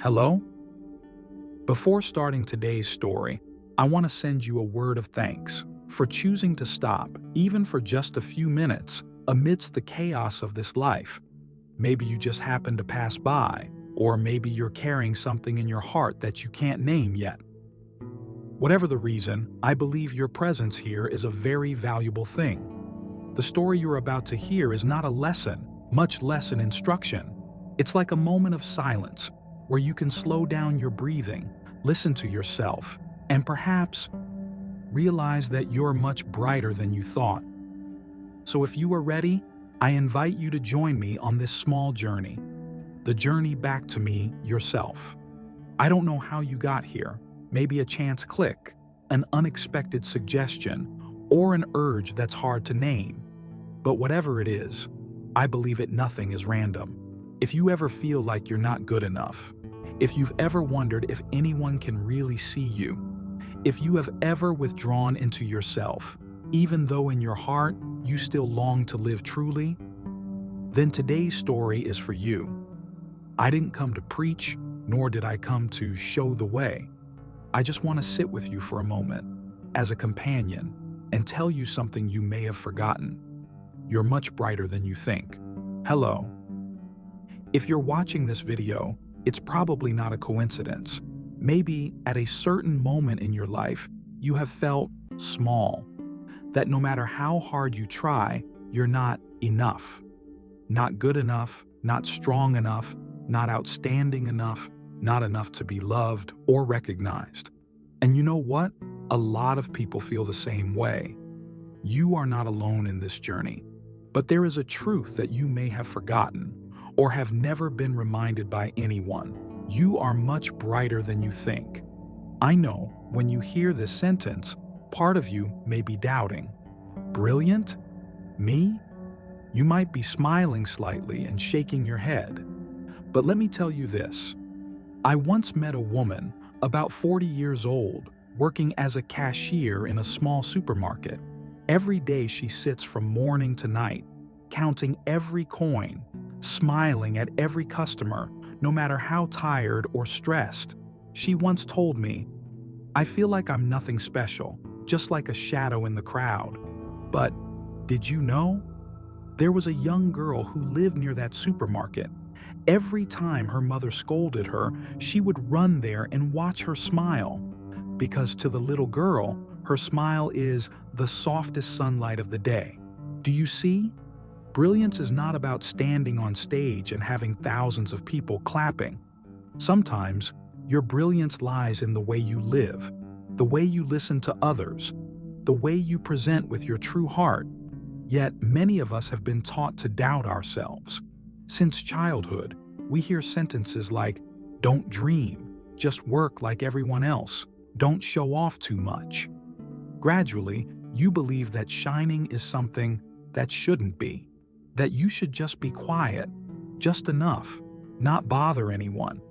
Hello? Before starting today's story, I want to send you a word of thanks for choosing to stop, even for just a few minutes, amidst the chaos of this life. Maybe you just happened to pass by, or maybe you're carrying something in your heart that you can't name yet. Whatever the reason, I believe your presence here is a very valuable thing. The story you're about to hear is not a lesson, much less an instruction. It's like a moment of silence, where you can slow down your breathing, listen to yourself, and perhaps realize that you're much brighter than you thought. So if you are ready, I invite you to join me on this small journey, the journey back to me, yourself. I don't know how you got here, maybe a chance click, an unexpected suggestion, or an urge that's hard to name. But whatever it is, I believe nothing is random. If you ever feel like you're not good enough, if you've ever wondered if anyone can really see you, if you have ever withdrawn into yourself, even though in your heart you still long to live truly, then today's story is for you. I didn't come to preach, nor did I come to show the way. I just want to sit with you for a moment, as a companion, and tell you something you may have forgotten. You're much brighter than you think. Hello. If you're watching this video, it's probably not a coincidence. Maybe at a certain moment in your life, you have felt small, that no matter how hard you try, you're not enough. Not good enough, not strong enough, not outstanding enough, not enough to be loved or recognized. And you know what? A lot of people feel the same way. You are not alone in this journey, but there is a truth that you may have forgotten or have never been reminded by anyone. You are much brighter than you think. I know when you hear this sentence, part of you may be doubting. Brilliant? Me? You might be smiling slightly and shaking your head. But let me tell you this. I once met a woman, about 40 years old, working as a cashier in a small supermarket. Every day she sits from morning to night, counting every coin, smiling at every customer, no matter how tired or stressed. She once told me, "I feel like I'm nothing special, just like a shadow in the crowd." But did you know? There was a young girl who lived near that supermarket. Every time her mother scolded her, she would run there and watch her smile. Because to the little girl, her smile is the softest sunlight of the day. Do you see? Brilliance is not about standing on stage and having thousands of people clapping. Sometimes, your brilliance lies in the way you live, the way you listen to others, the way you present with your true heart. Yet, many of us have been taught to doubt ourselves. Since childhood, we hear sentences like, "Don't dream, just work like everyone else, don't show off too much." Gradually, you believe that shining is something that shouldn't be. That you should just be quiet, just enough, not bother anyone.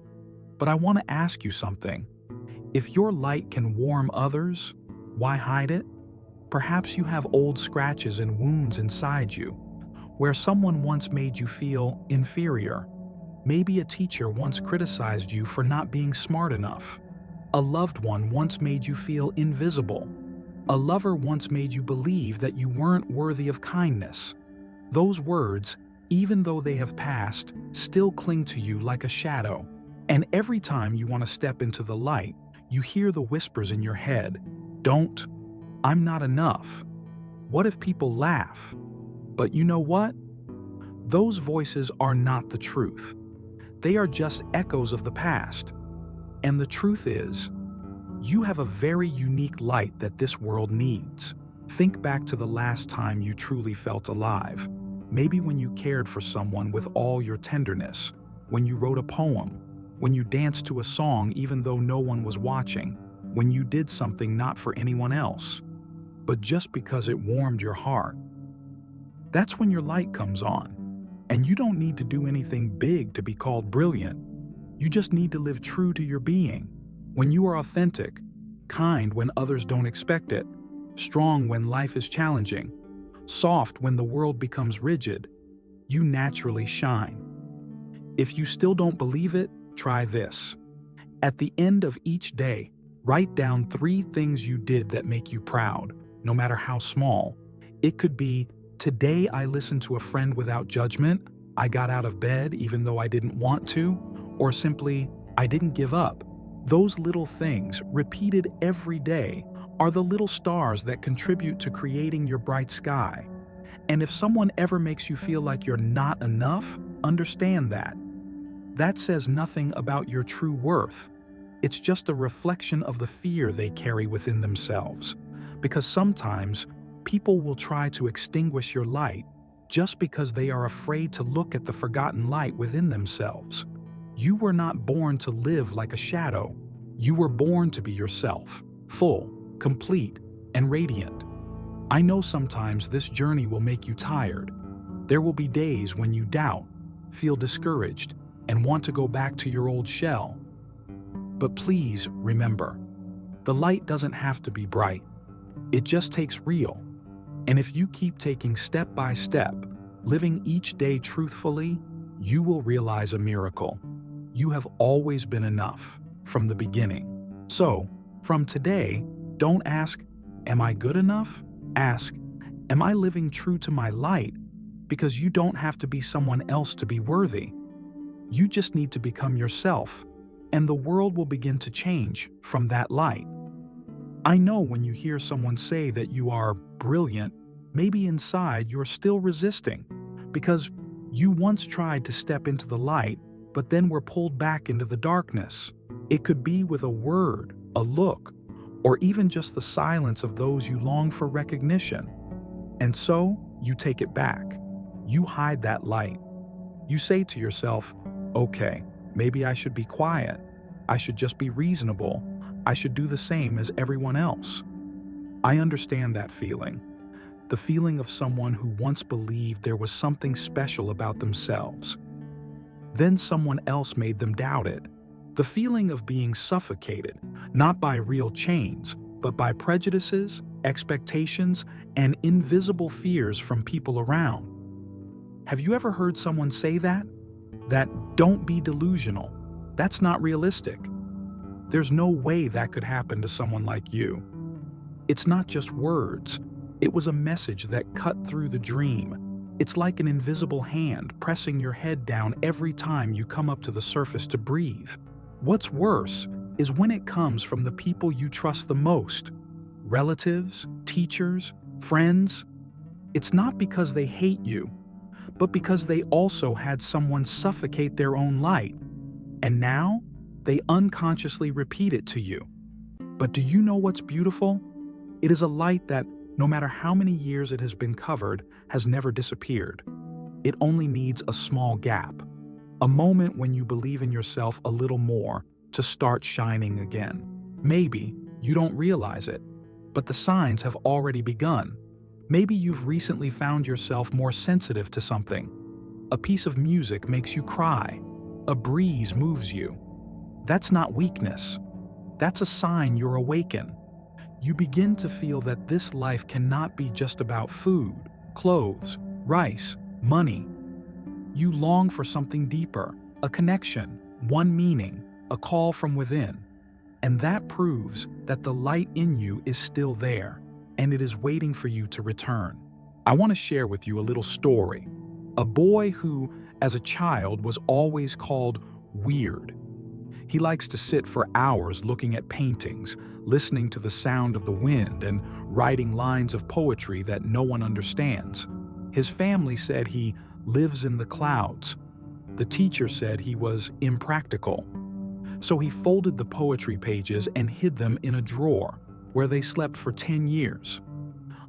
But I want to ask you something. If your light can warm others, why hide it? Perhaps you have old scratches and wounds inside you, where someone once made you feel inferior. Maybe a teacher once criticized you for not being smart enough. A loved one once made you feel invisible. A lover once made you believe that you weren't worthy of kindness. Those words, even though they have passed, still cling to you like a shadow. And every time you want to step into the light, you hear the whispers in your head. Don't. I'm not enough. What if people laugh? But you know what? Those voices are not the truth. They are just echoes of the past. And the truth is, you have a very unique light that this world needs. Think back to the last time you truly felt alive. Maybe when you cared for someone with all your tenderness, when you wrote a poem, when you danced to a song even though no one was watching, when you did something not for anyone else, but just because it warmed your heart. That's when your light comes on. And you don't need to do anything big to be called brilliant. You just need to live true to your being. When you are authentic, kind when others don't expect it, strong when life is challenging, soft when the world becomes rigid, you naturally shine. If you still don't believe it, try this. At the end of each day, write down 3 things you did that make you proud, no matter how small. It could be, today I listened to a friend without judgment, I got out of bed even though I didn't want to, or simply, I didn't give up. Those little things, repeated every day, are the little stars that contribute to creating your bright sky. And if someone ever makes you feel like you're not enough, understand that. That says nothing about your true worth. It's just a reflection of the fear they carry within themselves. Because sometimes, people will try to extinguish your light just because they are afraid to look at the forgotten light within themselves. You were not born to live like a shadow. You were born to be yourself, full, complete, and radiant. I know sometimes this journey will make you tired. There will be days when you doubt, feel discouraged, and want to go back to your old shell. But please remember, the light doesn't have to be bright. It just takes real. And if you keep taking step by step, living each day truthfully, you will realize a miracle. You have always been enough, from the beginning. So, from today, don't ask, am I good enough? Ask, am I living true to my light? Because you don't have to be someone else to be worthy. You just need to become yourself, and the world will begin to change from that light. I know when you hear someone say that you are brilliant, maybe inside you're still resisting, because you once tried to step into the light, but then were pulled back into the darkness. It could be with a word, a look, or even just the silence of those you long for recognition. And so, you take it back. You hide that light. You say to yourself, okay, maybe I should be quiet. I should just be reasonable. I should do the same as everyone else. I understand that feeling. The feeling of someone who once believed there was something special about themselves. Then someone else made them doubt it. The feeling of being suffocated, not by real chains, but by prejudices, expectations, and invisible fears from people around. Have you ever heard someone say that? That don't be delusional. That's not realistic. There's no way that could happen to someone like you. It's not just words. It was a message that cut through the dream. It's like an invisible hand pressing your head down every time you come up to the surface to breathe. What's worse is when it comes from the people you trust the most. Relatives, teachers, friends. It's not because they hate you, but because they also had someone suffocate their own light. And now, they unconsciously repeat it to you. But do you know what's beautiful? It is a light that, no matter how many years it has been covered, has never disappeared. It only needs a small gap. A moment when you believe in yourself a little more to start shining again. Maybe you don't realize it, but the signs have already begun. Maybe you've recently found yourself more sensitive to something. A piece of music makes you cry. A breeze moves you. That's not weakness. That's a sign you're awakened. You begin to feel that this life cannot be just about food, clothes, rice, money. You long for something deeper, a connection, one meaning, a call from within. And that proves that the light in you is still there, and it is waiting for you to return. I want to share with you a little story. A boy who, as a child, was always called weird. He likes to sit for hours looking at paintings, listening to the sound of the wind, and writing lines of poetry that no one understands. His family said he lives in the clouds. The teacher said he was impractical. So he folded the poetry pages and hid them in a drawer, where they slept for 10 years.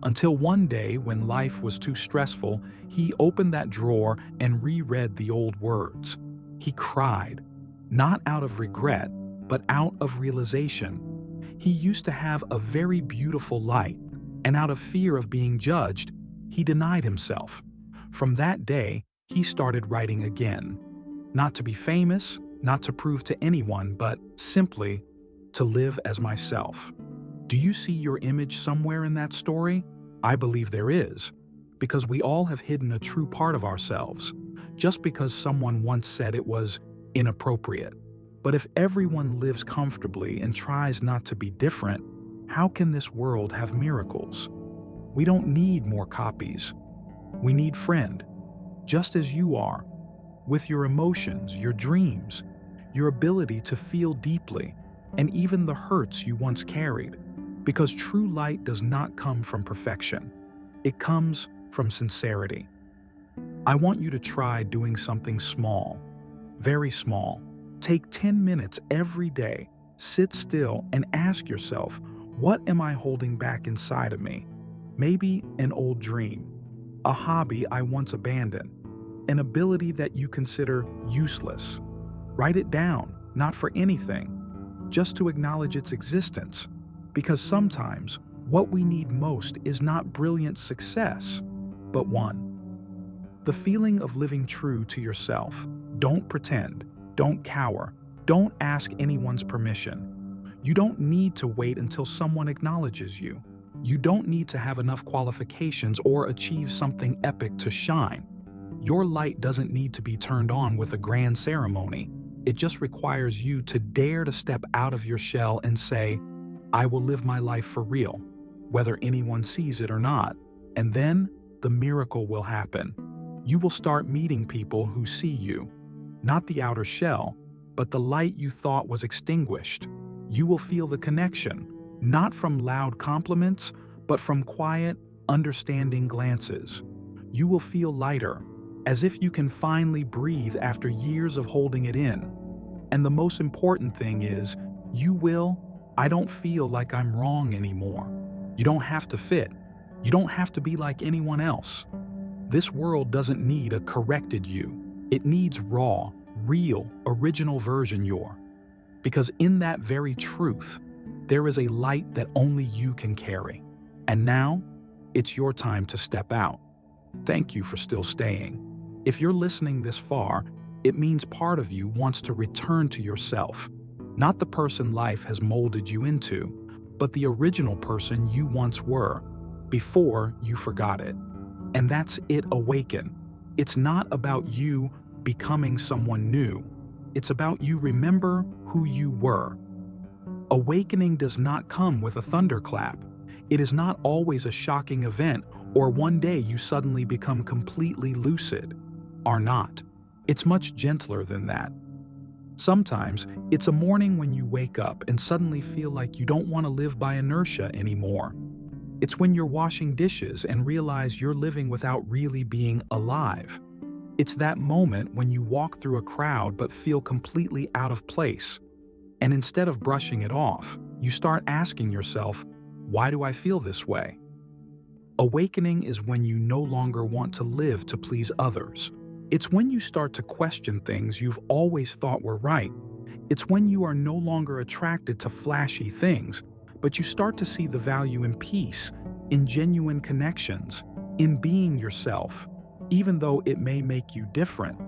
Until one day, when life was too stressful, he opened that drawer and reread the old words. He cried, not out of regret, but out of realization. He used to have a very beautiful light, and out of fear of being judged, he denied himself. From that day, he started writing again. Not to be famous, not to prove to anyone, but simply to live as myself. Do you see your image somewhere in that story? I believe there is, because we all have hidden a true part of ourselves, just because someone once said it was inappropriate. But if everyone lives comfortably and tries not to be different, how can this world have miracles? We don't need more copies. We need friend, just as you are, with your emotions, your dreams, your ability to feel deeply, and even the hurts you once carried. Because true light does not come from perfection. It comes from sincerity. I want you to try doing something small, very small. Take 10 minutes every day, sit still, and ask yourself, what am I holding back inside of me? Maybe an old dream, a hobby I once abandoned, an ability that you consider useless. Write it down, not for anything, just to acknowledge its existence. Because sometimes what we need most is not brilliant success, but the feeling of living true to yourself. Don't pretend, don't cower, don't ask anyone's permission. You don't need to wait until someone acknowledges you. You don't need to have enough qualifications or achieve something epic to shine. Your light doesn't need to be turned on with a grand ceremony. It just requires you to dare to step out of your shell and say, I will live my life for real, whether anyone sees it or not. And then the miracle will happen. You will start meeting people who see you, not the outer shell, but the light you thought was extinguished. You will feel the connection, not from loud compliments, but from quiet, understanding glances. You will feel lighter, as if you can finally breathe after years of holding it in. And the most important thing is, I don't feel like I'm wrong anymore. You don't have to fit. You don't have to be like anyone else. This world doesn't need a corrected you. It needs raw, real, original version you're. Because in that very truth, there is a light that only you can carry. And now, it's your time to step out. Thank you for still staying. If you're listening this far, it means part of you wants to return to yourself. Not the person life has molded you into, but the original person you once were, before you forgot it. And that's it, awaken. It's not about you becoming someone new. It's about you remember who you were. Awakening does not come with a thunderclap. It is not always a shocking event or one day you suddenly become completely lucid. Are not. It's much gentler than that. Sometimes it's a morning when you wake up and suddenly feel like you don't want to live by inertia anymore. It's when you're washing dishes and realize you're living without really being alive. It's that moment when you walk through a crowd but feel completely out of place. And instead of brushing it off, you start asking yourself, why do I feel this way? Awakening is when you no longer want to live to please others. It's when you start to question things you've always thought were right. It's when you are no longer attracted to flashy things, but you start to see the value in peace, in genuine connections, in being yourself, even though it may make you different.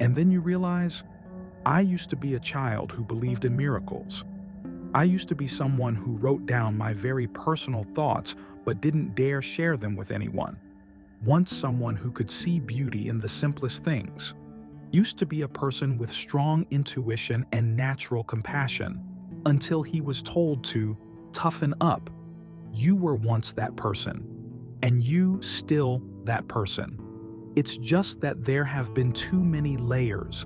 And then you realize, I used to be a child who believed in miracles. I used to be someone who wrote down my very personal thoughts but didn't dare share them with anyone. Once someone who could see beauty in the simplest things. Used to be a person with strong intuition and natural compassion, until he was told to toughen up. You were once that person, and you still that person. It's just that there have been too many layers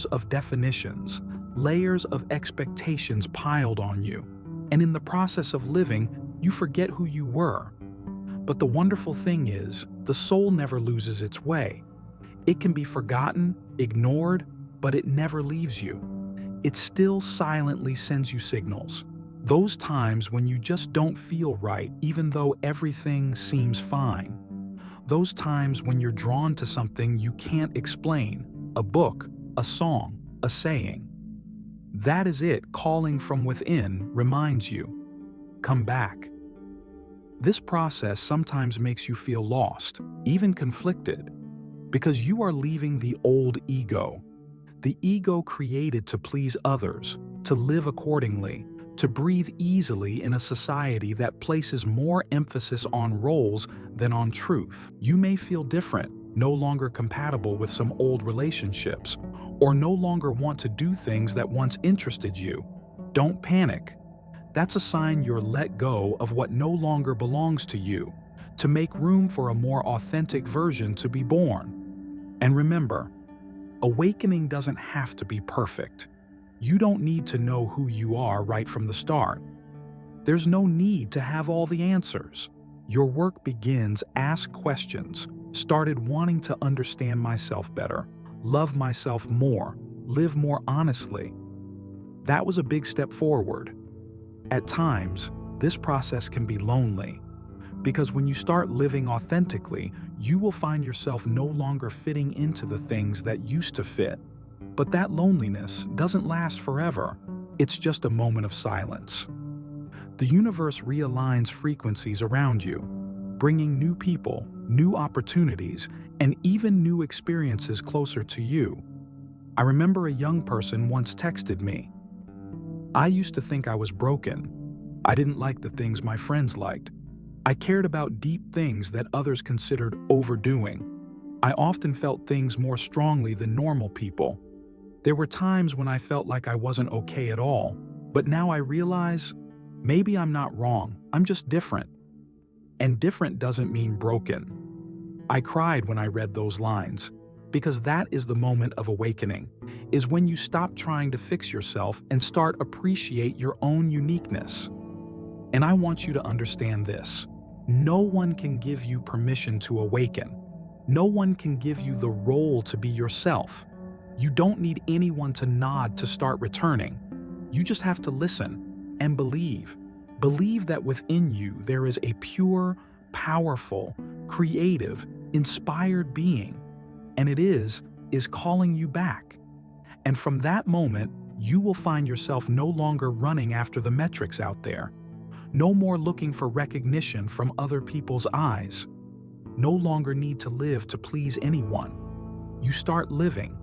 of definitions, layers of expectations piled on you. And in the process of living, you forget who you were. But the wonderful thing is, the soul never loses its way. It can be forgotten, ignored, but it never leaves you. It still silently sends you signals. Those times when you just don't feel right, even though everything seems fine. Those times when you're drawn to something you can't explain, a book, a song, a saying. That is it calling from within reminds you, come back. This process sometimes makes you feel lost, even conflicted, because you are leaving the old ego. The ego created to please others, to live accordingly, to breathe easily in a society that places more emphasis on roles than on truth. You may feel different, no longer compatible with some old relationships, or no longer want to do things that once interested you. Don't panic. That's a sign you're let go of what no longer belongs to you, to make room for a more authentic version to be born. And remember, awakening doesn't have to be perfect. You don't need to know who you are right from the start. There's no need to have all the answers. Your work begins ask questions, started wanting to understand myself better, love myself more, live more honestly. That was a big step forward. At times, this process can be lonely, because when you start living authentically, you will find yourself no longer fitting into the things that used to fit. But that loneliness doesn't last forever. It's just a moment of silence. The universe realigns frequencies around you, bringing new people, new opportunities, and even new experiences closer to you. I remember a young person once texted me, "I used to think I was broken. I didn't like the things my friends liked. I cared about deep things that others considered overdoing. I often felt things more strongly than normal people. There were times when I felt like I wasn't okay at all, but now I realize maybe I'm not wrong, I'm just different." And different doesn't mean broken. I cried when I read those lines, because that is the moment of awakening, is when you stop trying to fix yourself and start appreciate your own uniqueness. And I want you to understand this. No one can give you permission to awaken. No one can give you the role to be yourself. You don't need anyone to nod to start returning. You just have to listen and believe. Believe that within you there is a pure, powerful, creative, inspired being, and it is calling you back. And from that moment, you will find yourself no longer running after the metrics out there. No more looking for recognition from other people's eyes. No longer need to live to please anyone. You start living.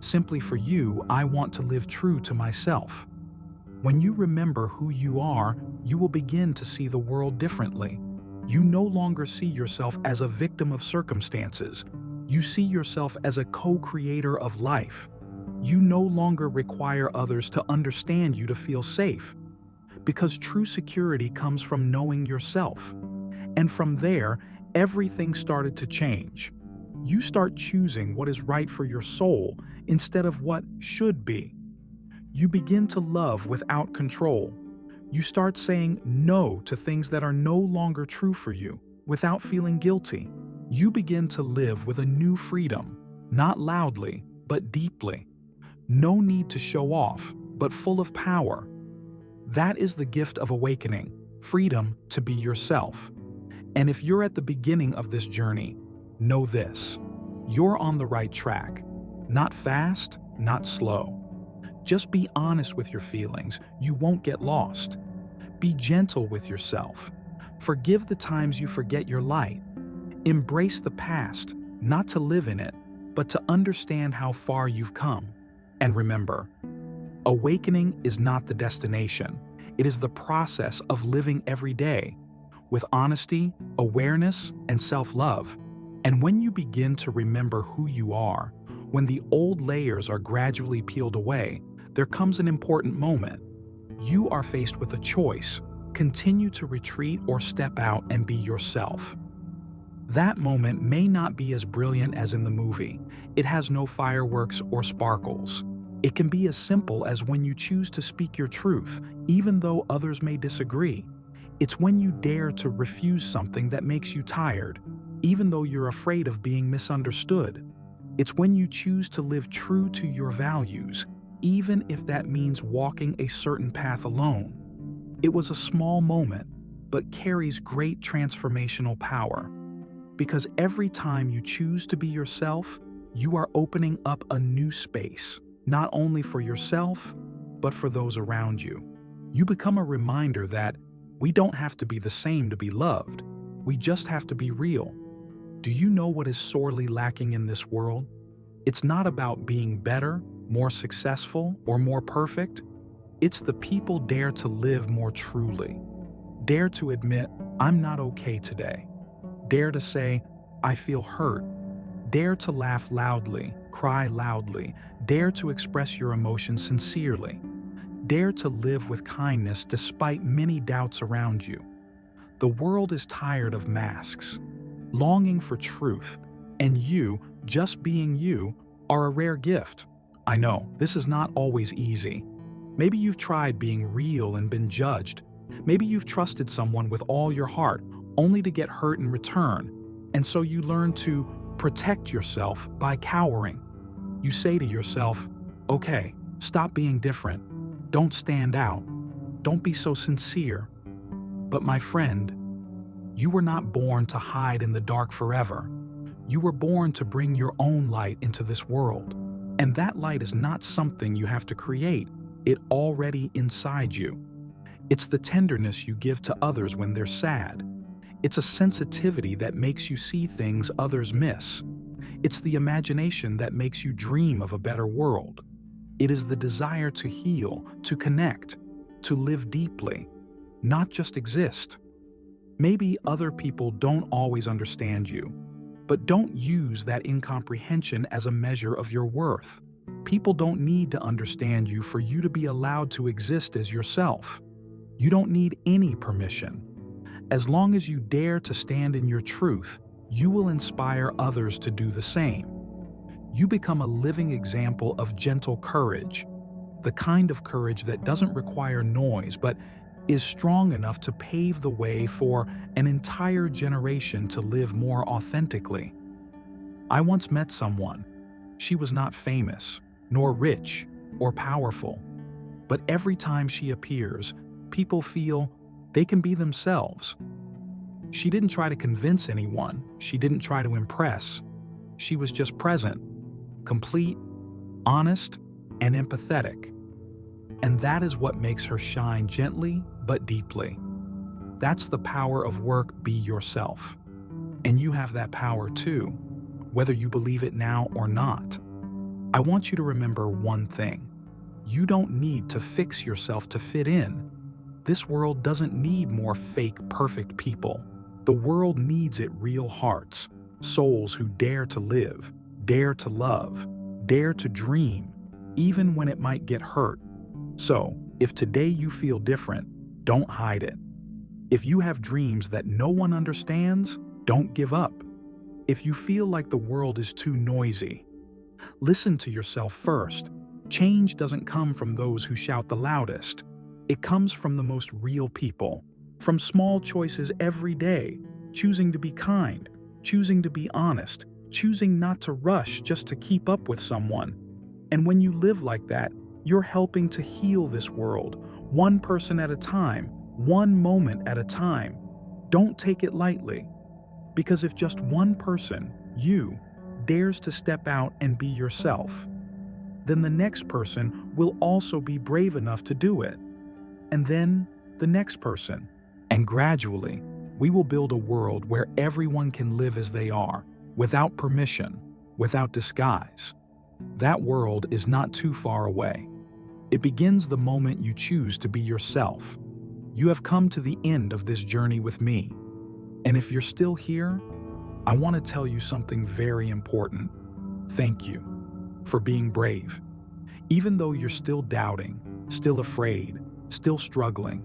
Simply for you, I want to live true to myself. When you remember who you are, you will begin to see the world differently. You no longer see yourself as a victim of circumstances. You see yourself as a co-creator of life. You no longer require others to understand you to feel safe, because true security comes from knowing yourself. And from there, everything started to change. You start choosing what is right for your soul instead of what should be. You begin to love without control. You start saying no to things that are no longer true for you without feeling guilty. You begin to live with a new freedom, not loudly, but deeply. No need to show off, but full of power. That is the gift of awakening, freedom to be yourself. And if you're at the beginning of this journey, know this: you're on the right track. Not fast, not slow. Just be honest with your feelings. You won't get lost. Be gentle with yourself. Forgive the times you forget your light. Embrace the past, not to live in it, but to understand how far you've come. And remember, awakening is not the destination. It is the process of living every day with honesty, awareness, and self-love. And when you begin to remember who you are, when the old layers are gradually peeled away, there comes an important moment. You are faced with a choice: continue to retreat or step out and be yourself. That moment may not be as brilliant as in the movie. It has no fireworks or sparkles. It can be as simple as when you choose to speak your truth, even though others may disagree. It's when you dare to refuse something that makes you tired, even though you're afraid of being misunderstood. It's when you choose to live true to your values, even if that means walking a certain path alone. It was a small moment, but carries great transformational power. Because every time you choose to be yourself, you are opening up a new space, not only for yourself, but for those around you. You become a reminder that we don't have to be the same to be loved. We just have to be real. Do you know what is sorely lacking in this world? It's not about being better, more successful, or more perfect. It's the people dare to live more truly. Dare to admit, I'm not okay today. Dare to say, I feel hurt. Dare to laugh loudly, cry loudly, dare to express your emotions sincerely. Dare to live with kindness despite many doubts around you. The world is tired of masks, longing for truth, and you, just being you, are a rare gift. I know, this is not always easy. Maybe you've tried being real and been judged. Maybe you've trusted someone with all your heart, only to get hurt in return. And so you learn to protect yourself by cowering. You say to yourself, okay, stop being different. Don't stand out. Don't be so sincere. But my friend, you were not born to hide in the dark forever. You were born to bring your own light into this world. And that light is not something you have to create. It's already inside you. It's the tenderness you give to others when they're sad. It's a sensitivity that makes you see things others miss. It's the imagination that makes you dream of a better world. It is the desire to heal, to connect, to live deeply, not just exist. Maybe other people don't always understand you, but don't use that incomprehension as a measure of your worth. People don't need to understand you for you to be allowed to exist as yourself. You don't need any permission. As long as you dare to stand in your truth, you will inspire others to do the same. You become a living example of gentle courage, the kind of courage that doesn't require noise but is strong enough to pave the way for an entire generation to live more authentically. I once met someone. She was not famous, nor rich, or powerful. But every time she appears, people feel they can be themselves. She didn't try to convince anyone. She didn't try to impress. She was just present, complete, honest, and empathetic. And that is what makes her shine gently but deeply. That's the power of work. Be yourself. And you have that power too, whether you believe it now or not. I want you to remember one thing. You don't need to fix yourself to fit in. This world doesn't need more fake, perfect people. The world needs it real hearts, souls who dare to live, dare to love, dare to dream, even when it might get hurt. So, if today you feel different, don't hide it. If you have dreams that no one understands, don't give up. If you feel like the world is too noisy, listen to yourself first. Change doesn't come from those who shout the loudest. It comes from the most real people, from small choices every day, choosing to be kind, choosing to be honest, choosing not to rush just to keep up with someone. And when you live like that, you're helping to heal this world, one person at a time, one moment at a time. Don't take it lightly, because if just one person, you, dares to step out and be yourself, then the next person will also be brave enough to do it. And then the next person. And gradually, we will build a world where everyone can live as they are, without permission, without disguise. That world is not too far away. It begins the moment you choose to be yourself. You have come to the end of this journey with me. And if you're still here, I want to tell you something very important. Thank you for being brave. Even though you're still doubting, still afraid, still struggling,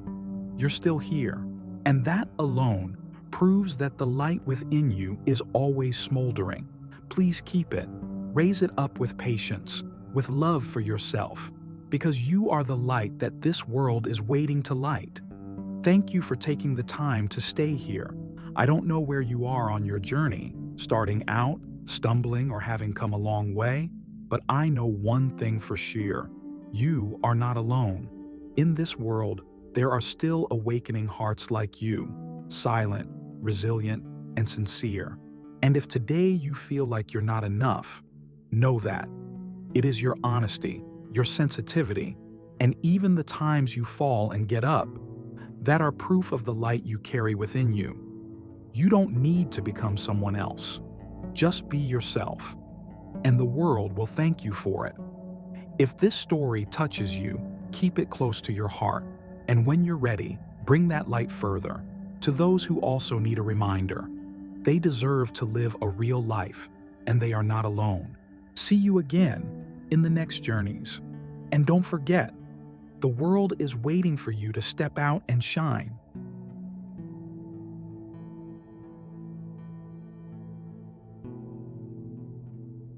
you're still here. And that alone proves that the light within you is always smoldering. Please keep it. Raise it up with patience, with love for yourself, because you are the light that this world is waiting to light. Thank you for taking the time to stay here. I don't know where you are on your journey, starting out, stumbling, or having come a long way, but I know one thing for sure. You are not alone. In this world, there are still awakening hearts like you, silent, resilient, and sincere. And if today you feel like you're not enough, know that it is your honesty, your sensitivity, and even the times you fall and get up that are proof of the light you carry within you. You don't need to become someone else. Just be yourself, and the world will thank you for it. If this story touches you, keep it close to your heart, and when you're ready, bring that light further to those who also need a reminder. They deserve to live a real life, and they are not alone. See you again in the next journeys. And don't forget, the world is waiting for you to step out and shine.